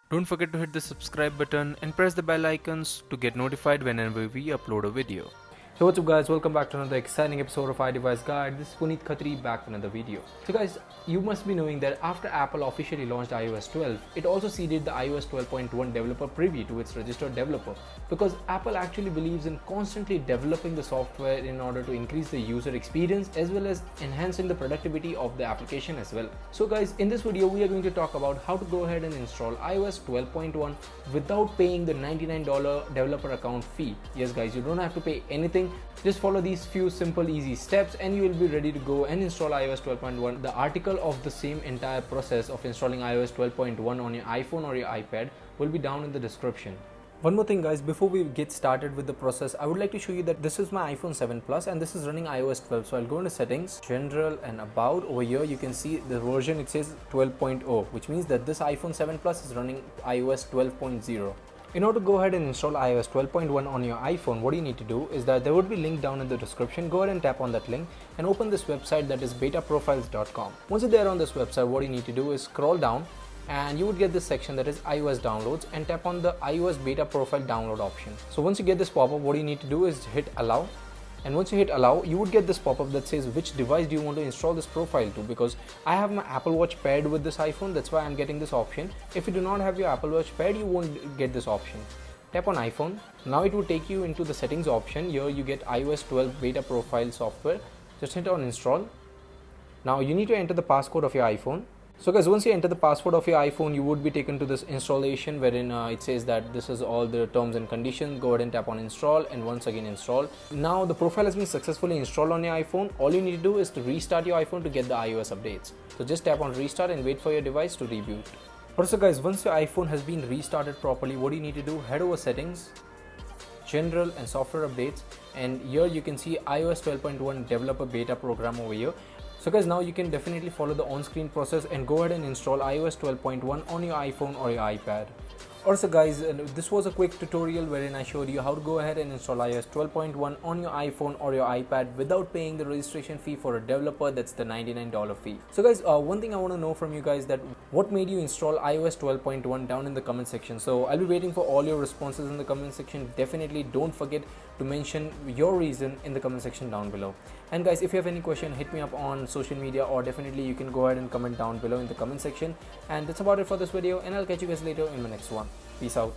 Don't forget to hit the subscribe button and press the bell icons to get notified whenever we upload a video. Hey, what's up guys, welcome back to another exciting episode of iDeviceGuide. This is Punit Khatri back with another video. So guys, you must be knowing that after Apple officially launched iOS 12, it also seeded the iOS 12.1 developer preview to its registered developer, because Apple actually believes in constantly developing the software in order to increase the user experience as well as enhancing the productivity of the application as well. So guys, in this video we are going to talk about how to go ahead and install iOS 12.1 without paying the $99 developer account fee. Yes guys, you don't have to pay anything. Just follow these few simple easy steps and you will be ready to go and install iOS 12.1. The article of the same entire process of installing iOS 12.1 on your iPhone or your iPad will be down in the description. One more thing guys, before we get started with the process, I would like to show you that this is my iPhone 7 Plus and this is running iOS 12. So I'll go into settings, general, and about. Over here you can see the version, it says 12.0, which means that this iPhone 7 Plus is running iOS 12.0. In order to go ahead and install iOS 12.1 on your iPhone, what you need to do is that there would be a link down in the description. Go ahead and tap on that link and open this website, that is betaprofiles.com. Once you're there on this website, what you need to do is scroll down and you would get this section that is iOS downloads, and tap on the iOS beta profile download option. So once you get this pop-up, what you need to do is hit allow. And once you hit allow, you would get this pop-up that says which device do you want to install this profile to, because I have my Apple Watch paired with this iPhone, that's why I'm getting this option. If you do not have your Apple Watch paired, you won't get this option. Tap on iPhone. Now it will take you into the settings option. Here you get iOS 12 beta profile software. Just hit on install. Now you need to enter the passcode of your iPhone. So guys, once you enter the password of your iPhone, you would be taken to this installation wherein it says that this is all the terms and conditions. Go ahead and tap on install and once again install. Now the profile has been successfully installed on your iPhone. All you need to do is to restart your iPhone to get the iOS updates. So just tap on restart and wait for your device to reboot. Also guys, once your iPhone has been restarted properly, what do you need to do? Head over settings, general, and software updates, and here you can see iOS 12.1 developer beta program over here. So guys, now you can definitely follow the on-screen process and go ahead and install iOS 12.1 on your iPhone or your iPad. Also guys, this was a quick tutorial wherein I showed you how to go ahead and install iOS 12.1 on your iPhone or your iPad without paying the registration fee for a developer, that's the $99 fee. So guys, one thing I want to know from you guys, that what made you install iOS 12.1 down in the comment section. So I'll be waiting for all your responses in the comment section. Definitely don't forget to mention your reason in the comment section down below. And guys, if you have any question, hit me up on social media, or definitely you can go ahead and comment down below in the comment section. And that's about it for this video, and I'll catch you guys later in my next one. Peace out.